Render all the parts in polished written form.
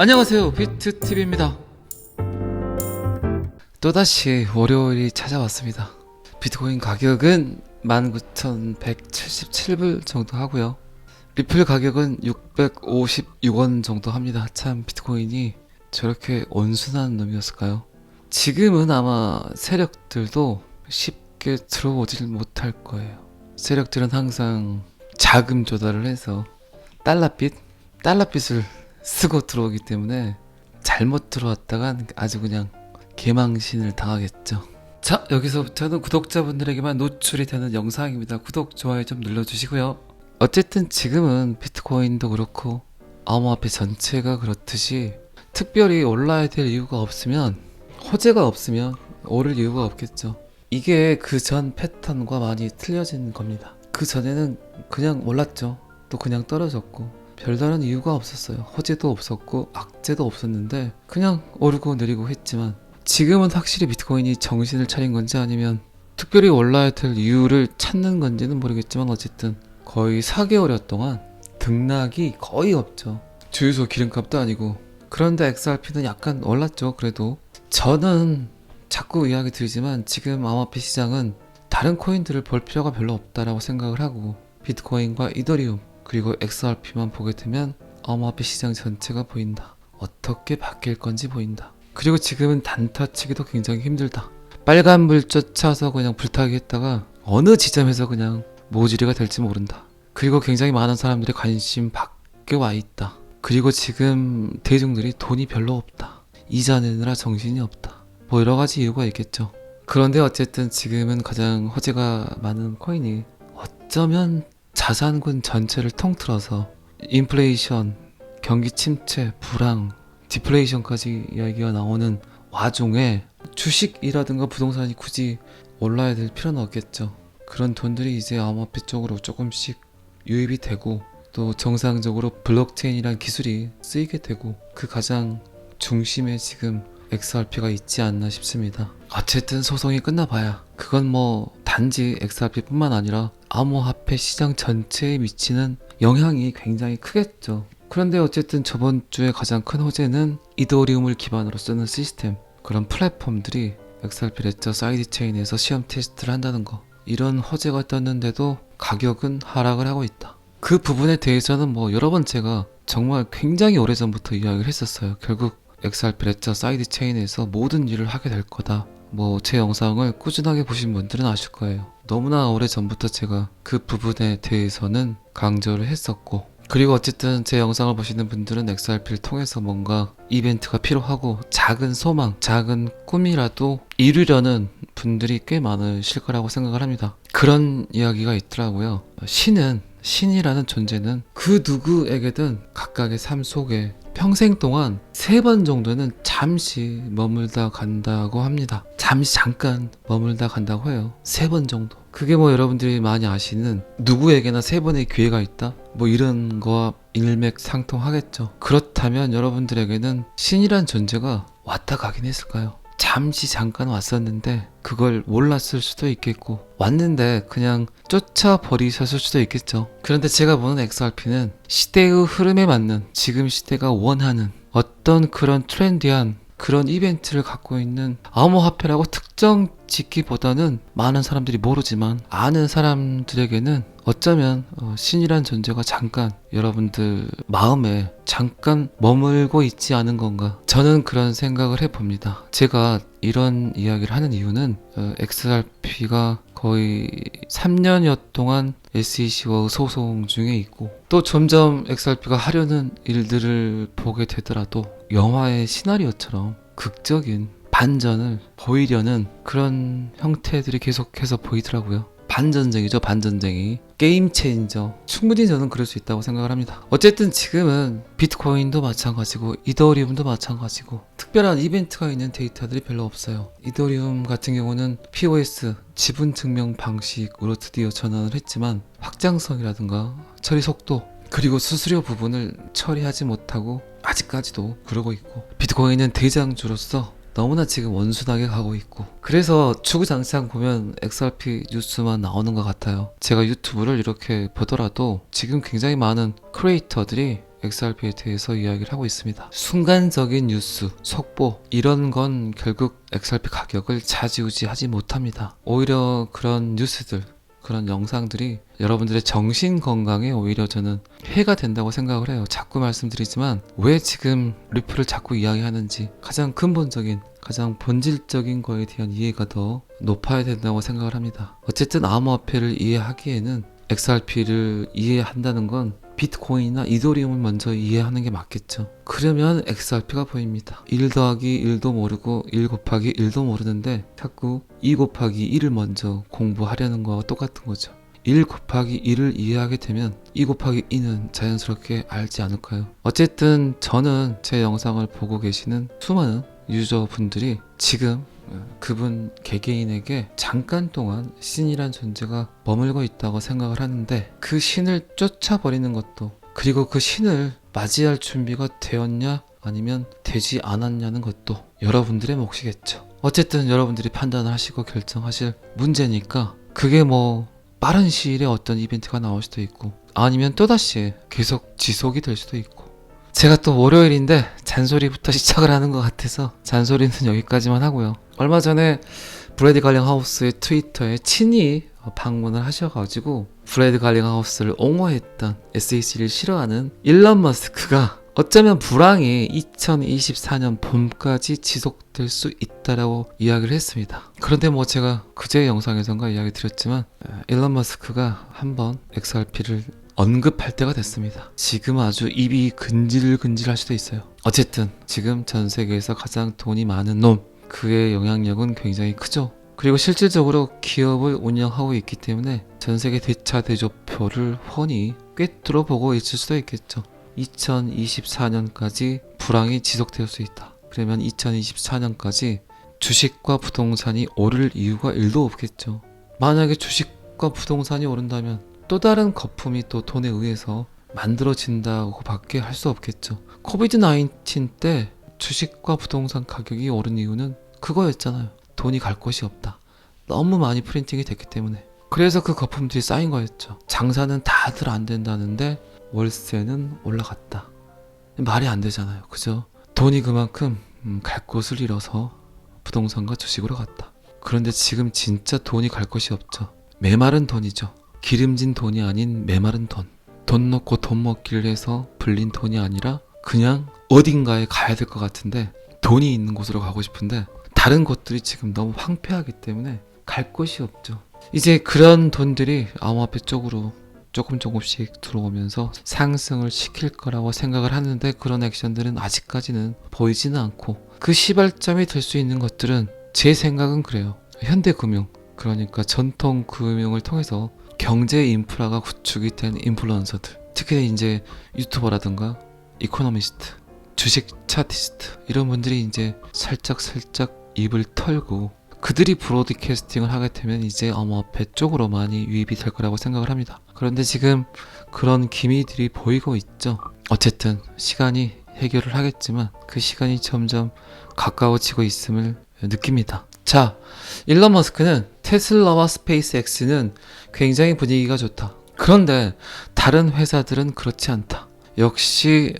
안녕하세요, 비트TV입니다. 또다시 월요일이 찾아왔습니다. 비트코인 가격은 19,177불 정도 하고요. 리플 가격은 656원 정도 합니다. 참 비트코인이 저렇게 온순한 놈이었을까요? 지금은 아마 세력들도 쉽게 들어오질 못할 거예요. 세력들은 항상 자금 조달을 해서 달러빚을 쓰고 들어오기 때문에 잘못 들어왔다간 아주 그냥 개망신을 당하겠죠. 자, 여기서부터는 구독자분들에게만 노출이 되는 영상입니다. 구독, 좋아요 좀 눌러주시고요. 어쨌든 지금은 비트코인도 그렇고 암호화폐 전체가 그렇듯이 특별히 올라야 될 이유가 없으면, 호재가 없으면 오를 이유가 없겠죠. 이게 그 전 패턴과 많이 틀려진 겁니다. 그 전에는 그냥 올랐죠. 또 그냥 떨어졌고 별다른 이유가 없었어요. 호재도 없었고 악재도 없었는데 그냥 오르고 내리고 했지만, 지금은 확실히 비트코인이 정신을 차린 건지 아니면 특별히 올라야 될 이유를 찾는 건지는 모르겠지만 어쨌든 거의 4개월여 동안 등락이 거의 없죠. 주유소 기름값도 아니고. 그런데 XRP는 약간 올랐죠. 그래도 저는 자꾸 이야기 드리지만 지금 암호화폐 시장은 다른 코인들을 볼 필요가 별로 없다라고 생각을 하고, 비트코인과 이더리움 그리고 XRP만 보게 되면 암호화폐 시장 전체가 보인다. 어떻게 바뀔 건지 보인다. 그리고 지금은 단타 치기도 굉장히 힘들다. 빨간불 쫓아서 그냥 불타기 했다가 어느 지점에서 그냥 모지리가 될지 모른다. 그리고 굉장히 많은 사람들이 관심 밖에 와 있다. 그리고 지금 대중들이 돈이 별로 없다. 이자 내느라 정신이 없다. 뭐 여러 가지 이유가 있겠죠. 그런데 어쨌든 지금은 가장 호재가 많은 코인이 어쩌면 자산군 전체를 통틀어서 인플레이션, 경기 침체, 불황, 디플레이션까지 이야기가 나오는 와중에 주식이라든가 부동산이 굳이 올라야 될 필요는 없겠죠. 그런 돈들이 이제 암호화폐 쪽으로 조금씩 유입이 되고, 또 정상적으로 블록체인이란 기술이 쓰이게 되고, 그 가장 중심에 지금 XRP가 있지 않나 싶습니다. 어쨌든 소송이 끝나봐야 그건 뭐 단지 XRP 뿐만 아니라 암호화폐 시장 전체에 미치는 영향이 굉장히 크겠죠. 그런데 어쨌든 저번 주에 가장 큰 호재는 이더리움을 기반으로 쓰는 시스템, 그런 플랫폼들이 XRP 레저 사이드 체인에서 시험 테스트를 한다는 거, 이런 호재가 떴는데도 가격은 하락을 하고 있다. 그 부분에 대해서는 뭐 여러 번 제가 정말 굉장히 오래전부터 이야기를 했었어요. 결국 XRP 레저 사이드 체인에서 모든 일을 하게 될 거다. 뭐 제 영상을 꾸준하게 보신 분들은 아실 거예요. 너무나 오래전부터 제가 그 부분에 대해서는 강조를 했었고, 그리고 어쨌든 제 영상을 보시는 분들은 XRP를 통해서 뭔가 이벤트가 필요하고 작은 소망, 작은 꿈이라도 이루려는 분들이 꽤 많으실 거라고 생각을 합니다. 그런 이야기가 있더라고요. 신이라는 존재는 그 누구에게든 각각의 삶 속에 평생 동안 3번 정도는 잠시 머물다 간다고 합니다. 잠깐 머물다 간다고 해요. 3번 정도. 그게 뭐 여러분들이 많이 아시는 누구에게나 3번의 기회가 있다? 뭐 이런 거와 일맥상통하겠죠. 그렇다면 여러분들에게는 신이란 존재가 왔다 가긴 했을까요? 잠깐 왔었는데 그걸 몰랐을 수도 있겠고, 왔는데 그냥 쫓아버리셨을 수도 있겠죠. 그런데 제가 보는 XRP는 시대의 흐름에 맞는, 지금 시대가 원하는 어떤 그런 트렌디한 그런 이벤트를 갖고 있는 암호화폐라고 특정 짓기보다는 많은 사람들이 모르지만 아는 사람들에게는 어쩌면 신이란 존재가 잠깐 여러분들 마음에 잠깐 머물고 있지 않은 건가, 저는 그런 생각을 해봅니다. 제가 이런 이야기를 하는 이유는 XRP가 거의 3년여 동안 SEC와 소송 중에 있고, 또 점점 XRP가 하려는 일들을 보게 되더라도 영화의 시나리오처럼 극적인 반전을 보이려는 그런 형태들이 계속해서 보이더라고요. 반전쟁이죠, 반전쟁이. 게임 체인저. 충분히 저는 그럴 수 있다고 생각을 합니다. 어쨌든 지금은 비트코인도 마찬가지고 이더리움도 마찬가지고 특별한 이벤트가 있는 데이터들이 별로 없어요. 이더리움 같은 경우는 POS, 지분 증명 방식으로 드디어 전환을 했지만 확장성이라든가 처리 속도, 그리고 수수료 부분을 처리하지 못하고 아직까지도 그러고 있고, 비트코인은 대장주로서 너무나 지금 원순하게 가고 있고, 그래서 주구장창 보면 XRP 뉴스만 나오는 것 같아요. 제가 유튜브를 이렇게 보더라도 지금 굉장히 많은 크리에이터들이 XRP에 대해서 이야기를 하고 있습니다. 순간적인 뉴스, 속보 이런 건 결국 XRP 가격을 좌지우지하지 못합니다. 오히려 그런 뉴스들, 그런 영상들이 여러분들의 정신 건강에 오히려 저는 해가 된다고 생각을 해요. 자꾸 말씀드리지만 왜 지금 리플을 자꾸 이야기하는지 가장 근본적인, 가장 본질적인 거에 대한 이해가 더 높아야 된다고 생각을 합니다. 어쨌든 암호화폐를 이해하기에는 XRP를 이해한다는 건 비트코인이나 이더리움을 먼저 이해하는 게 맞겠죠. 그러면 XRP가 보입니다. 1 더하기 1도 모르고 1 곱하기 1도 모르는데 자꾸 2 곱하기 1을 먼저 공부하려는 거와 똑같은 거죠. 1 곱하기 1을 이해하게 되면 2 곱하기 2는 자연스럽게 알지 않을까요? 어쨌든 저는 제 영상을 보고 계시는 수많은 유저분들이 지금 그분 개개인에게 잠깐 동안 신이란 존재가 머물고 있다고 생각을 하는데 그 신을 쫓아버리는 것도, 그리고 그 신을 맞이할 준비가 되었냐 아니면 되지 않았냐는 것도 여러분들의 몫이겠죠. 어쨌든 여러분들이 판단을 하시고 결정하실 문제니까 그게 뭐 빠른 시일에 어떤 이벤트가 나올 수도 있고 아니면 또다시 계속 지속이 될 수도 있고, 제가 또 월요일인데 잔소리부터 시작을 하는 것 같아서 잔소리는 여기까지만 하고요. 얼마 전에 브래드 갈링하우스의 트위터에 친히 방문을 하셔가지고 브래드 갈링하우스를 옹호했던 SEC를 싫어하는 일론 머스크가 어쩌면 불황이 2024년 봄까지 지속될 수 있다라고 이야기를 했습니다. 그런데 뭐 제가 그제 영상에선가 이야기 드렸지만 일론 머스크가 한번 XRP를 언급할 때가 됐습니다. 지금 아주 입이 근질근질할 수도 있어요. 어쨌든 지금 전 세계에서 가장 돈이 많은 놈, 그의 영향력은 굉장히 크죠. 그리고 실질적으로 기업을 운영하고 있기 때문에 전 세계 대차대조표를 훤히 꿰뚫어 보고 있을 수도 있겠죠. 2024년까지 불황이 지속될 수 있다. 그러면 2024년까지 주식과 부동산이 오를 이유가 1도 없겠죠. 만약에 주식과 부동산이 오른다면 또 다른 거품이 또 돈에 의해서 만들어진다고 밖에 할 수 없겠죠. 코비드-19 때 주식과 부동산 가격이 오른 이유는 그거였잖아요. 돈이 갈 곳이 없다. 너무 많이 프린팅이 됐기 때문에. 그래서 그 거품들이 쌓인 거였죠. 장사는 다들 안 된다는데 월세는 올라갔다. 말이 안 되잖아요. 그죠? 돈이 그만큼 갈 곳을 잃어서 부동산과 주식으로 갔다. 그런데 지금 진짜 돈이 갈 곳이 없죠. 메마른 돈이죠. 기름진 돈이 아닌 메마른 돈. 돈 넣고 돈 먹기를 해서 불린 돈이 아니라 그냥 어딘가에 가야 될 것 같은데 돈이 있는 곳으로 가고 싶은데 다른 곳들이 지금 너무 황폐하기 때문에 갈 곳이 없죠. 이제 그런 돈들이 암호화폐 쪽으로 조금씩 들어오면서 상승을 시킬 거라고 생각을 하는데 그런 액션들은 아직까지는 보이지는 않고, 그 시발점이 될 수 있는 것들은 제 생각은 그래요. 현대금융, 그러니까 전통금융을 통해서 경제 인프라가 구축이 된 인플루언서들, 특히 이제 유튜버라든가 이코노미스트, 주식 차티스트 이런 분들이 이제 살짝 입을 털고 그들이 브로드캐스팅을 하게 되면 이제 암호화폐 쪽으로 많이 유입이 될 거라고 생각을 합니다. 그런데 지금 그런 기미들이 보이고 있죠. 어쨌든 시간이 해결을 하겠지만 그 시간이 점점 가까워지고 있음을 느낍니다. 자, 일론 머스크는 테슬라와 스페이스X는 굉장히 분위기가 좋다. 그런데 다른 회사들은 그렇지 않다. 역시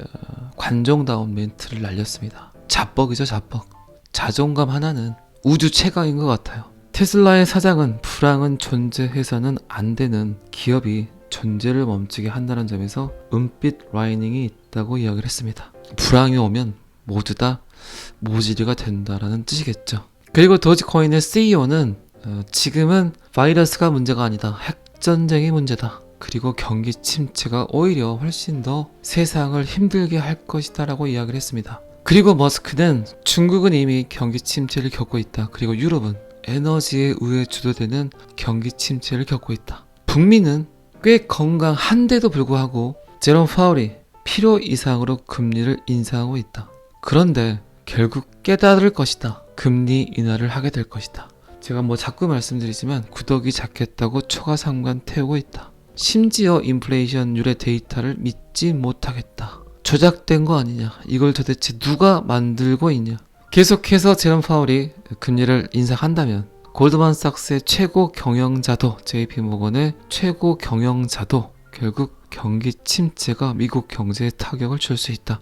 관종다운 멘트를 날렸습니다. 자뻑이죠, 자뻑. 자존감 하나는 우주 최강인 것 같아요. 테슬라의 사장은 불황은 존재해서는 안 되는 기업이 존재를 멈추게 한다는 점에서 은빛 라이닝이 있다고 이야기를 했습니다. 불황이 오면 모두 다 모질이가 된다라는 뜻이겠죠. 그리고 도지코인의 CEO는 지금은 바이러스가 문제가 아니다. 핵전쟁이 문제다. 그리고 경기 침체가 오히려 훨씬 더 세상을 힘들게 할 것이다 라고 이야기를 했습니다. 그리고 머스크는 중국은 이미 경기 침체를 겪고 있다. 그리고 유럽은 에너지에 의해 주도되는 경기 침체를 겪고 있다. 북미는 꽤 건강한데도 불구하고 제롬 파월이 필요 이상으로 금리를 인상하고 있다. 그런데 결국 깨달을 것이다. 금리 인하를 하게 될 것이다. 제가 뭐 자꾸 말씀드리지만 구더기 잡겠다고 초과 상관 태우고 있다. 심지어 인플레이션율의 데이터를 믿지 못하겠다. 조작된 거 아니냐? 이걸 도대체 누가 만들고 있냐? 계속해서 제롬 파월이 금리를 인상한다면 골드만삭스의 최고 경영자도 JP모건의 최고 경영자도 결국 경기 침체가 미국 경제에 타격을 줄 수 있다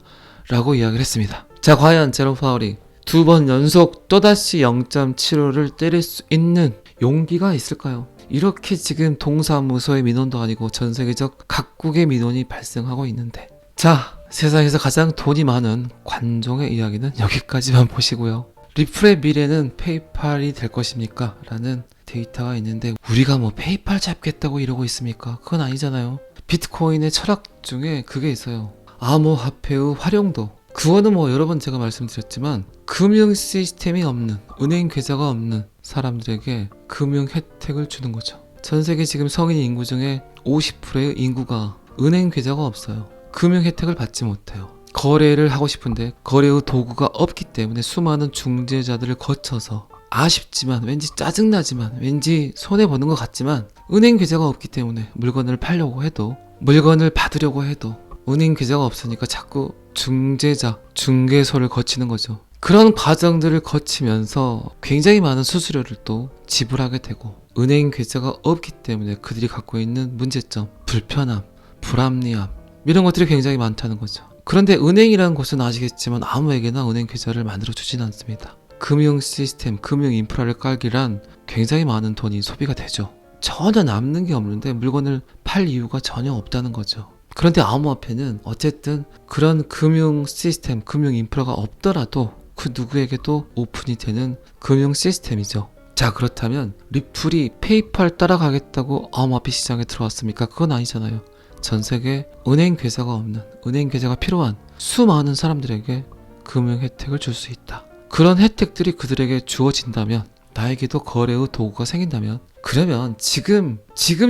라고 이야기를 했습니다. 자, 과연 제롬 파월이 2번 연속 또다시 0.75를 때릴 수 있는 용기가 있을까요? 이렇게 지금 동사무소의 민원도 아니고 전 세계적 각국의 민원이 발생하고 있는데, 자, 세상에서 가장 돈이 많은 관종의 이야기는 여기까지만 보시고요. 리플의 미래는 페이팔이 될 것입니까? 라는 데이터가 있는데, 우리가 뭐 페이팔 잡겠다고 이러고 있습니까? 그건 아니잖아요. 비트코인의 철학 중에 그게 있어요. 암호화폐의 활용도. 그거는 뭐 여러 번 제가 말씀드렸지만, 금융 시스템이 없는, 은행 계좌가 없는 사람들에게 금융 혜택을 주는 거죠. 전 세계 지금 성인 인구 중에 50%의 인구가 은행 계좌가 없어요. 금융 혜택을 받지 못해요. 거래를 하고 싶은데 거래의 도구가 없기 때문에 수많은 중재자들을 거쳐서, 아쉽지만, 왠지 짜증나지만, 왠지 손해보는 것 같지만, 은행 계좌가 없기 때문에 물건을 팔려고 해도, 물건을 받으려고 해도 은행 계좌가 없으니까 자꾸 중재자, 중개소를 거치는 거죠. 그런 과정들을 거치면서 굉장히 많은 수수료를 또 지불하게 되고, 은행 계좌가 없기 때문에 그들이 갖고 있는 문제점, 불편함, 불합리함, 이런 것들이 굉장히 많다는 거죠. 그런데 은행이라는 곳은 아시겠지만 아무에게나 은행 계좌를 만들어 주진 않습니다. 금융 시스템, 금융 인프라를 깔기란 굉장히 많은 돈이 소비가 되죠. 전혀 남는 게 없는데 물건을 팔 이유가 전혀 없다는 거죠. 그런데 암호화폐는 어쨌든 그런 금융 시스템, 금융 인프라가 없더라도 그 누구에게도 오픈이 되는 금융 시스템이죠. 자, 그렇다면 리플이 페이팔 따라가겠다고 암호화폐 시장에 들어왔습니까? 그건 아니잖아요. 전 세계 은행 계좌가 없는, 은행 계좌가 필요한 수많은 사람들에게 금융 혜택을 줄 수 있다. 그런 혜택들이 그들에게 주어진다면, 나에게도 거래의 도구가 생긴다면, 그러면 지금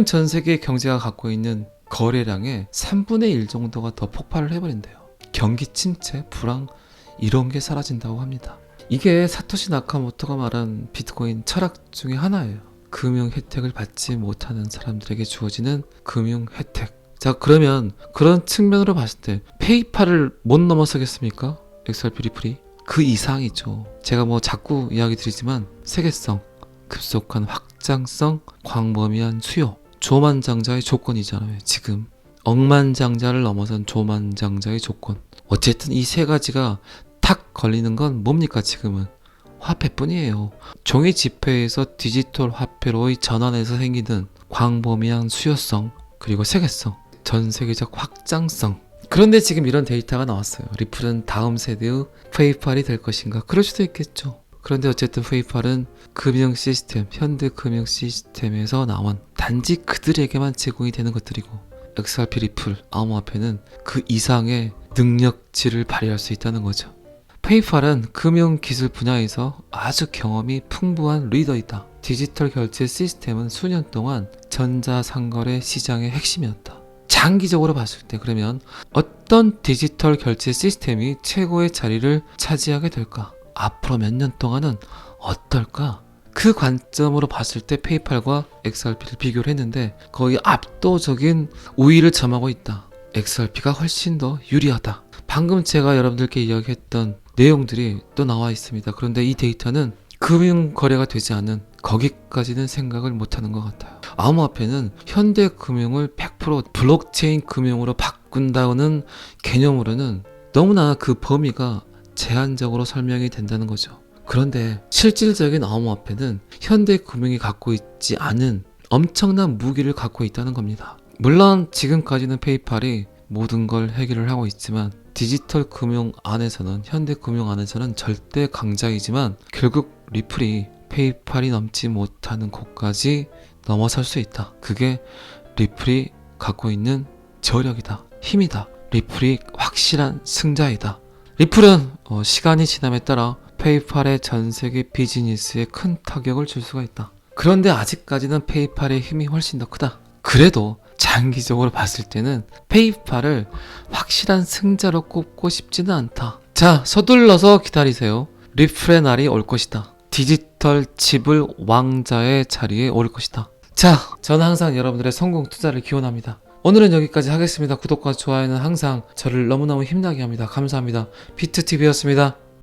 전 세계 경제가 갖고 있는 거래량의 3분의 1 정도가 더 폭발을 해버린대요. 경기 침체, 불황, 이런 게 사라진다고 합니다. 이게 사토시 나카모토가 말한 비트코인 철학 중에 하나예요. 금융 혜택을 받지 못하는 사람들에게 주어지는 금융 혜택. 자, 그러면 그런 측면으로 봤을 때 페이팔을 못 넘어서겠습니까? XRP 리플이? 그 이상이죠. 제가 뭐 자꾸 이야기 드리지만, 세계성, 급속한 확장성, 광범위한 수요, 조만장자의 조건이잖아요. 지금 억만장자를 넘어선 조만장자의 조건. 어쨌든 이 세 가지가 탁 걸리는 건 뭡니까? 지금은 화폐뿐이에요. 종이 지폐에서 디지털 화폐로의 전환에서 생기는 광범위한 수요성, 그리고 세계성, 전 세계적 확장성. 그런데 지금 이런 데이터가 나왔어요. 리플은 다음 세대의 페이팔이 될 것인가? 그럴 수도 있겠죠. 그런데 어쨌든 페이팔은 금융 시스템, 현대 금융 시스템에서 나온 단지 그들에게만 제공이 되는 것들이고, XRP 리플, 암호화폐는 그 이상의 능력치를 발휘할 수 있다는 거죠. 페이팔은 금융 기술 분야에서 아주 경험이 풍부한 리더이다. 디지털 결제 시스템은 수년 동안 전자상거래 시장의 핵심이었다. 장기적으로 봤을 때 그러면 어떤 디지털 결제 시스템이 최고의 자리를 차지하게 될까? 앞으로 몇 년 동안은 어떨까? 그 관점으로 봤을 때 페이팔과 XRP를 비교를 했는데 거의 압도적인 우위를 점하고 있다. XRP가 훨씬 더 유리하다. 방금 제가 여러분들께 이야기했던 내용들이 또 나와 있습니다. 그런데 이 데이터는 금융 거래가 되지 않은, 거기까지는 생각을 못하는 것 같아요. 암호화폐는 현대 금융을 100% 블록체인 금융으로 바꾼다는 개념으로는 너무나 그 범위가 제한적으로 설명이 된다는 거죠. 그런데 실질적인 암호화폐는 현대 금융이 갖고 있지 않은 엄청난 무기를 갖고 있다는 겁니다. 물론 지금까지는 페이팔이 모든 걸 해결을 하고 있지만, 디지털 금융 안에서는, 현대 금융 안에서는 절대 강자이지만, 결국 리플이 페이팔이 넘지 못하는 곳까지 넘어설 수 있다. 그게 리플이 갖고 있는 저력이다, 힘이다. 리플이 확실한 승자이다. 리플은 시간이 지남에 따라 페이팔의 전 세계 비즈니스에 큰 타격을 줄 수가 있다. 그런데 아직까지는 페이팔의 힘이 훨씬 더 크다. 그래도 장기적으로 봤을 때는 페이팔을 확실한 승자로 꼽고 싶지는 않다. 자, 서둘러서 기다리세요. 리플의 날이 올 것이다. 디지털 지불 왕자의 자리에 오를 것이다. 자, 저는 항상 여러분들의 성공 투자를 기원합니다. 오늘은 여기까지 하겠습니다. 구독과 좋아요는 항상 저를 너무너무 힘나게 합니다. 감사합니다. 비트TV였습니다.